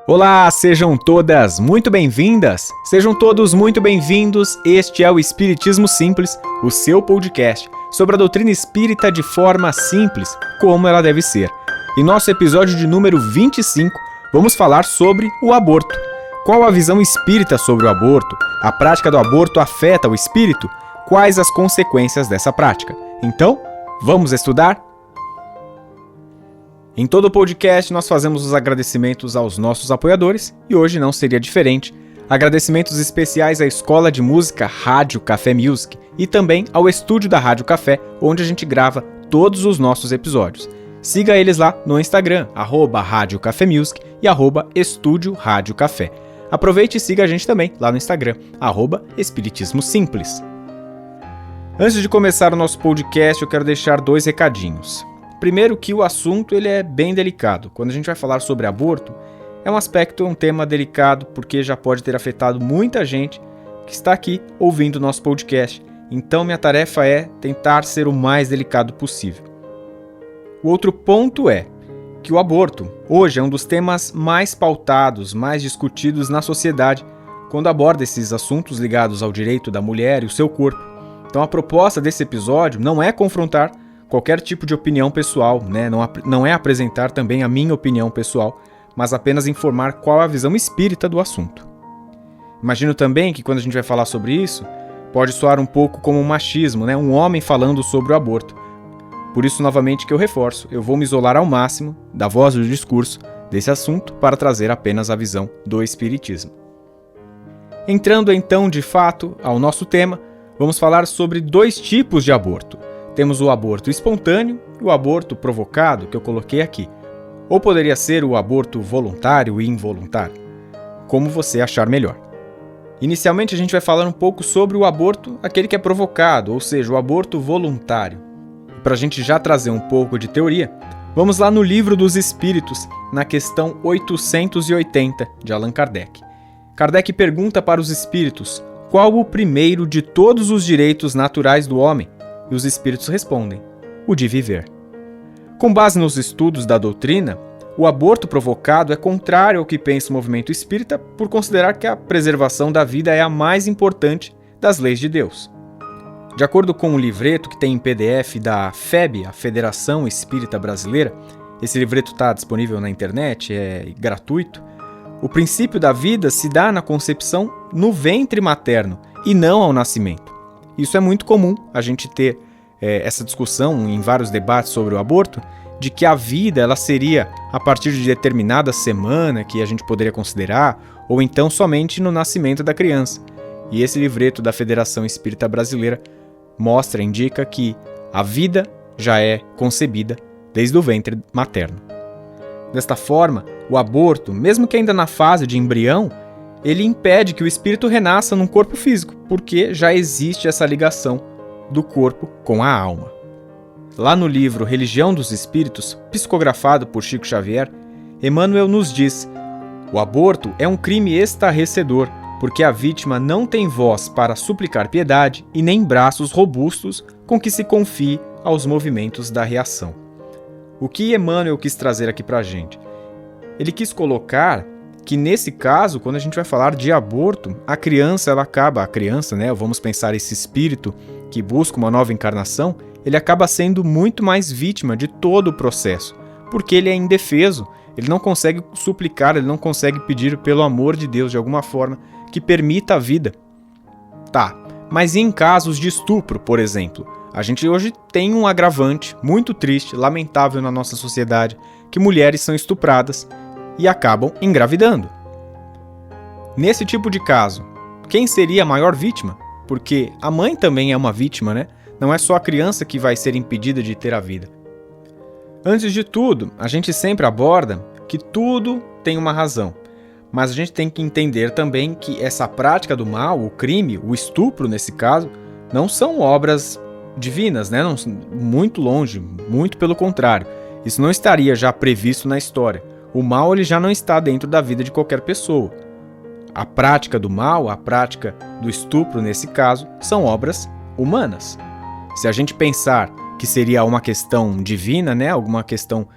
Olá, sejam todas muito bem-vindas, sejam todos muito bem-vindos. Este é o Espiritismo Simples, o seu podcast sobre a doutrina espírita de forma simples, como ela deve ser. Em nosso episódio de número 25, vamos falar sobre o aborto. Qual a visão espírita sobre o aborto? A prática do aborto afeta o espírito? Quais as consequências dessa prática? Então, vamos estudar? Em todo o podcast, nós fazemos os agradecimentos aos nossos apoiadores e hoje não seria diferente. Agradecimentos especiais à Escola de Música Rádio Café Music e também ao estúdio da Rádio Café, onde a gente grava todos os nossos episódios. Siga eles lá no Instagram, @Rádio Café Music e @Estúdio Rádio Café. Aproveite e siga a gente também lá no Instagram, @Espiritismo Simples. Antes de começar o nosso podcast, eu quero deixar 2 recadinhos. Primeiro que o assunto ele é bem delicado. Quando a gente vai falar sobre aborto, é um tema delicado porque já pode ter afetado muita gente que está aqui ouvindo o nosso podcast. Então minha tarefa é tentar ser o mais delicado possível. O outro ponto é que o aborto hoje é um dos temas mais pautados, mais discutidos na sociedade quando aborda esses assuntos ligados ao direito da mulher e o seu corpo. Então a proposta desse episódio não é confrontar qualquer tipo de opinião pessoal, né? Não é apresentar também a minha opinião pessoal, mas apenas informar qual a visão espírita do assunto. Imagino também que quando a gente vai falar sobre isso, pode soar um pouco como um machismo, né? Um homem falando sobre o aborto. Por isso, novamente, que eu reforço, eu vou me isolar ao máximo da voz do discurso desse assunto para trazer apenas a visão do espiritismo. Entrando então, de fato, ao nosso tema, vamos falar sobre 2 tipos de aborto. Temos o aborto espontâneo e o aborto provocado, que eu coloquei aqui. Ou poderia ser o aborto voluntário e involuntário, como você achar melhor. Inicialmente a gente vai falar um pouco sobre o aborto, aquele que é provocado, ou seja, o aborto voluntário. Para a gente já trazer um pouco de teoria, vamos lá no Livro dos Espíritos, na questão 880 de Allan Kardec. Kardec pergunta para os espíritos qual o primeiro de todos os direitos naturais do homem? E os espíritos respondem: o de viver. Com base nos estudos da doutrina, o aborto provocado é contrário ao que pensa o movimento espírita por considerar que a preservação da vida é a mais importante das leis de Deus. De acordo com o livreto que tem em PDF da FEB, a Federação Espírita Brasileira, esse livreto está disponível na internet, é gratuito, o princípio da vida se dá na concepção no ventre materno e não ao nascimento. Isso é muito comum, a gente ter essa discussão em vários debates sobre o aborto, de que a vida ela seria a partir de determinada semana que a gente poderia considerar, ou então somente no nascimento da criança. E esse livreto da Federação Espírita Brasileira indica que a vida já é concebida desde o ventre materno. Desta forma, o aborto, mesmo que ainda na fase de embrião, ele impede que o espírito renasça num corpo físico, porque já existe essa ligação do corpo com a alma. Lá no livro Religião dos Espíritos, psicografado por Chico Xavier, Emmanuel nos diz: o aborto é um crime estarrecedor, porque a vítima não tem voz para suplicar piedade e nem braços robustos com que se confie aos movimentos da reação. O que Emmanuel quis trazer aqui pra gente? Ele quis colocar que nesse caso, quando a gente vai falar de aborto, a criança, vamos pensar esse espírito que busca uma nova encarnação, ele acaba sendo muito mais vítima de todo o processo, porque ele é indefeso, ele não consegue suplicar, ele não consegue pedir pelo amor de Deus de alguma forma que permita a vida. Tá, mas e em casos de estupro, por exemplo? A gente hoje tem um agravante muito triste, lamentável na nossa sociedade, que mulheres são estupradas e acabam engravidando. Nesse tipo de caso, quem seria a maior vítima? Porque a mãe também é uma vítima, né? Não é só a criança que vai ser impedida de ter a vida. Antes de tudo, a gente sempre aborda que tudo tem uma razão. Mas a gente tem que entender também que essa prática do mal, o crime, o estupro nesse caso, não são obras divinas, né? Não, muito longe, muito pelo contrário. Isso não estaria já previsto na história. O mal ele já não está dentro da vida de qualquer pessoa. A prática do mal, a prática do estupro nesse caso, são obras humanas. Se a gente pensar que seria uma questão divina, né, alguma questão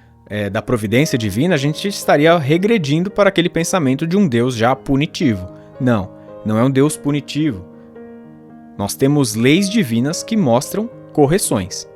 da providência divina, a gente estaria regredindo para aquele pensamento de um Deus já punitivo. Não é um Deus punitivo. Nós temos leis divinas que mostram correções.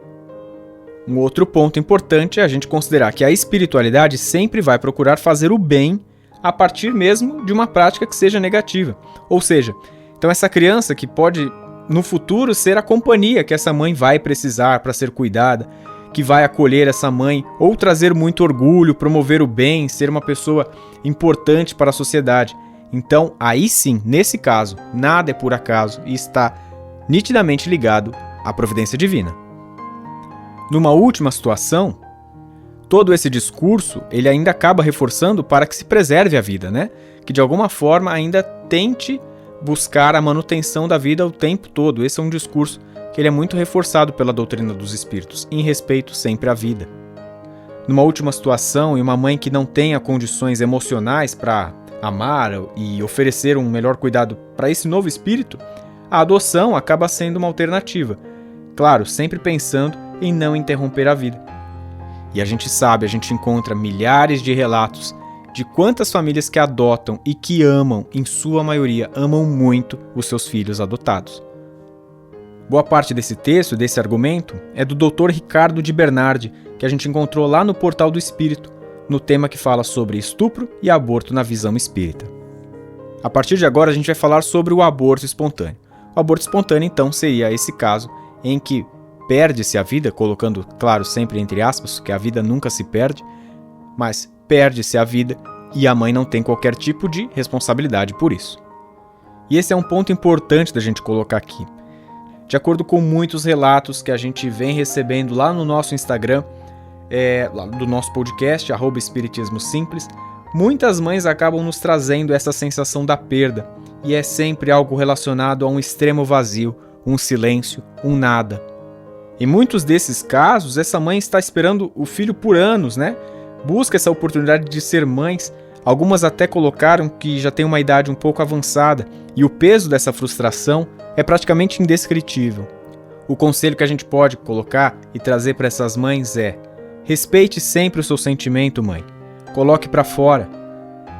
Um outro ponto importante é a gente considerar que a espiritualidade sempre vai procurar fazer o bem a partir mesmo de uma prática que seja negativa. Ou seja, então essa criança que pode no futuro ser a companhia que essa mãe vai precisar para ser cuidada, que vai acolher essa mãe ou trazer muito orgulho, promover o bem, ser uma pessoa importante para a sociedade. Então, aí sim, nesse caso, nada é por acaso e está nitidamente ligado à providência divina. Numa última situação, todo esse discurso, ele ainda acaba reforçando para que se preserve a vida, né? Que de alguma forma ainda tente buscar a manutenção da vida o tempo todo. Esse é um discurso que ele é muito reforçado pela doutrina dos espíritos, em respeito sempre à vida. Numa última situação, e uma mãe que não tenha condições emocionais para amar e oferecer um melhor cuidado para esse novo espírito, a adoção acaba sendo uma alternativa. Claro, sempre pensando em não interromper a vida. E a gente encontra milhares de relatos de quantas famílias que adotam e que amam, em sua maioria, amam muito os seus filhos adotados. Boa parte desse texto, desse argumento, é do Dr. Ricardo de Bernardi, que a gente encontrou lá no Portal do Espírito, no tema que fala sobre estupro e aborto na visão espírita. A partir de agora, a gente vai falar sobre o aborto espontâneo. O aborto espontâneo, então, seria esse caso em que perde-se a vida, colocando, claro, sempre entre aspas, que a vida nunca se perde, mas perde-se a vida e a mãe não tem qualquer tipo de responsabilidade por isso. E esse é um ponto importante da gente colocar aqui. De acordo com muitos relatos que a gente vem recebendo lá no nosso Instagram, lá do nosso podcast, @Espiritismo Simples, muitas mães acabam nos trazendo essa sensação da perda, e é sempre algo relacionado a um extremo vazio, um silêncio, um nada. Em muitos desses casos, essa mãe está esperando o filho por anos, né? Busca essa oportunidade de ser mães. Algumas até colocaram que já tem uma idade um pouco avançada, e o peso dessa frustração é praticamente indescritível. O conselho que a gente pode colocar e trazer para essas mães é: respeite sempre o seu sentimento, mãe. Coloque para fora.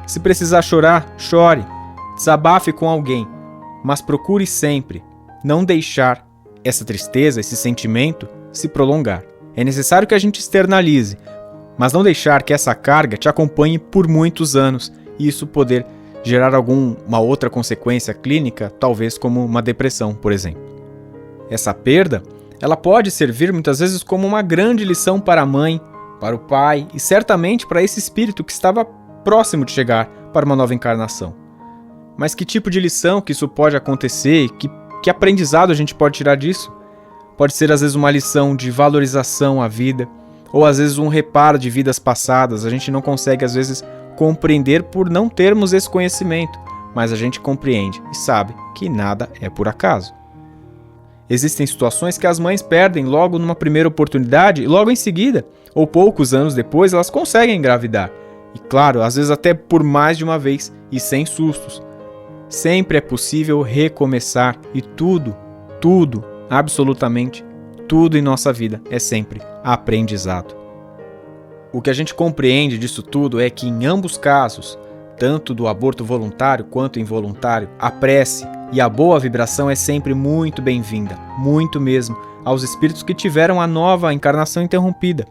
Se precisar chorar, chore. Desabafe com alguém, mas procure sempre não deixar essa tristeza, esse sentimento, se prolongar. É necessário que a gente externalize, mas não deixar que essa carga te acompanhe por muitos anos e isso poder gerar alguma outra consequência clínica, talvez como uma depressão, por exemplo. Essa perda, ela pode servir muitas vezes como uma grande lição para a mãe, para o pai e certamente para esse espírito que estava próximo de chegar para uma nova encarnação. Mas que tipo de lição que isso pode acontecer? Que aprendizado a gente pode tirar disso? Pode ser às vezes uma lição de valorização à vida, ou às vezes um reparo de vidas passadas. A gente não consegue às vezes compreender por não termos esse conhecimento, mas a gente compreende e sabe que nada é por acaso. Existem situações que as mães perdem logo numa primeira oportunidade e logo em seguida, ou poucos anos depois, elas conseguem engravidar. E claro, às vezes até por mais de uma vez e sem sustos. Sempre é possível recomeçar e tudo, absolutamente tudo em nossa vida é sempre aprendizado. O que a gente compreende disso tudo é que em ambos casos, tanto do aborto voluntário quanto involuntário, a prece e a boa vibração é sempre muito bem-vinda, muito mesmo, aos espíritos que tiveram a nova encarnação interrompida.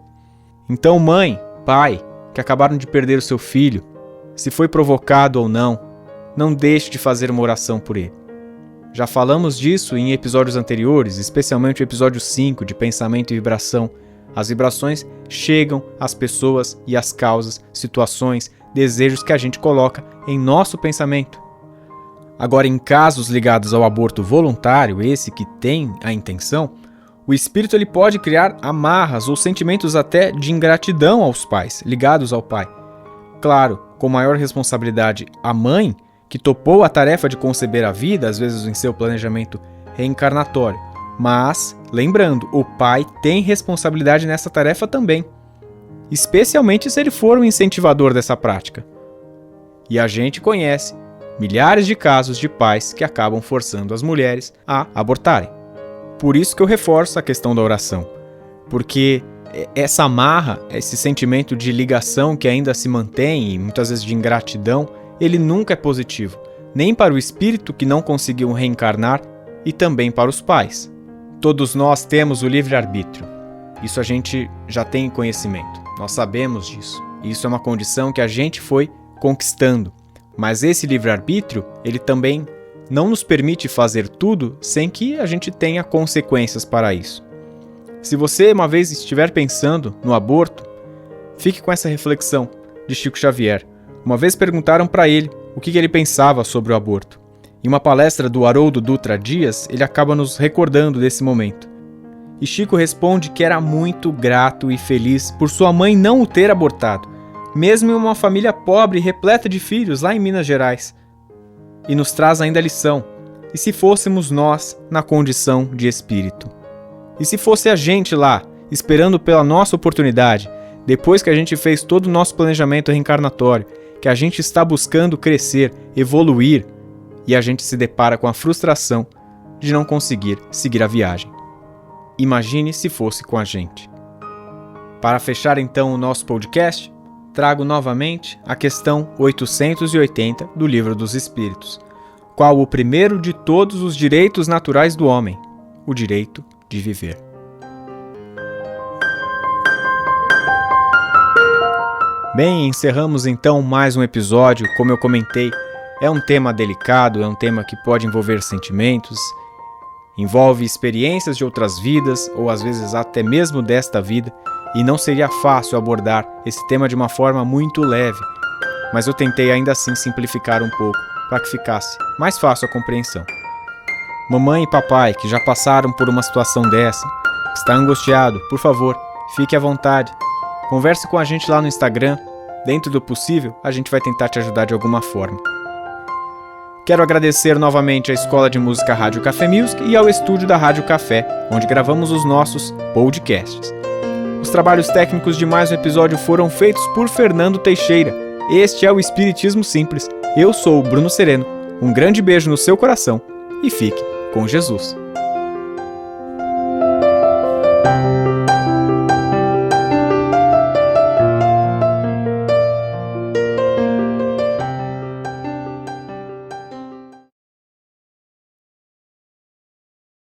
Então, mãe, pai, que acabaram de perder o seu filho, se foi provocado ou não deixe de fazer uma oração por ele. Já falamos disso em episódios anteriores, especialmente o episódio 5 de Pensamento e Vibração. As vibrações chegam às pessoas e às causas, situações, desejos que a gente coloca em nosso pensamento. Agora, em casos ligados ao aborto voluntário, esse que tem a intenção, o espírito ele pode criar amarras ou sentimentos até de ingratidão aos pais, ligados ao pai. Claro, com maior responsabilidade a mãe, que topou a tarefa de conceber a vida, às vezes em seu planejamento reencarnatório. Mas, lembrando, o pai tem responsabilidade nessa tarefa também, especialmente se ele for um incentivador dessa prática. E a gente conhece milhares de casos de pais que acabam forçando as mulheres a abortarem. Por isso que eu reforço a questão da oração, porque essa amarra, esse sentimento de ligação que ainda se mantém, e muitas vezes de ingratidão, ele nunca é positivo, nem para o espírito que não conseguiu reencarnar e também para os pais. Todos nós temos o livre-arbítrio. Isso a gente já tem conhecimento, nós sabemos disso. Isso é uma condição que a gente foi conquistando. Mas esse livre-arbítrio, ele também não nos permite fazer tudo sem que a gente tenha consequências para isso. Se você uma vez estiver pensando no aborto, fique com essa reflexão de Chico Xavier. Uma vez perguntaram para ele o que ele pensava sobre o aborto. Em uma palestra do Haroldo Dutra Dias, ele acaba nos recordando desse momento. E Chico responde que era muito grato e feliz por sua mãe não o ter abortado, mesmo em uma família pobre e repleta de filhos lá em Minas Gerais. E nos traz ainda a lição: e se fôssemos nós na condição de espírito? E se fosse a gente lá, esperando pela nossa oportunidade, depois que a gente fez todo o nosso planejamento reencarnatório, que a gente está buscando crescer, evoluir, e a gente se depara com a frustração de não conseguir seguir a viagem? Imagine se fosse com a gente. Para fechar então o nosso podcast, trago novamente a questão 880 do Livro dos Espíritos. Qual o primeiro de todos os direitos naturais do homem? O direito de viver. Bem, encerramos então mais um episódio. Como eu comentei, é um tema delicado, é um tema que pode envolver sentimentos, envolve experiências de outras vidas, ou às vezes até mesmo desta vida, e não seria fácil abordar esse tema de uma forma muito leve, mas eu tentei ainda assim simplificar um pouco, para que ficasse mais fácil a compreensão. Mamãe e papai que já passaram por uma situação dessa, que está angustiado, por favor, fique à vontade. Converse com a gente lá no Instagram. Dentro do possível, a gente vai tentar te ajudar de alguma forma. Quero agradecer novamente à Escola de Música Rádio Café Music e ao estúdio da Rádio Café, onde gravamos os nossos podcasts. Os trabalhos técnicos de mais um episódio foram feitos por Fernando Teixeira. Este é o Espiritismo Simples. Eu sou o Bruno Sereno. Um grande beijo no seu coração e fique com Jesus.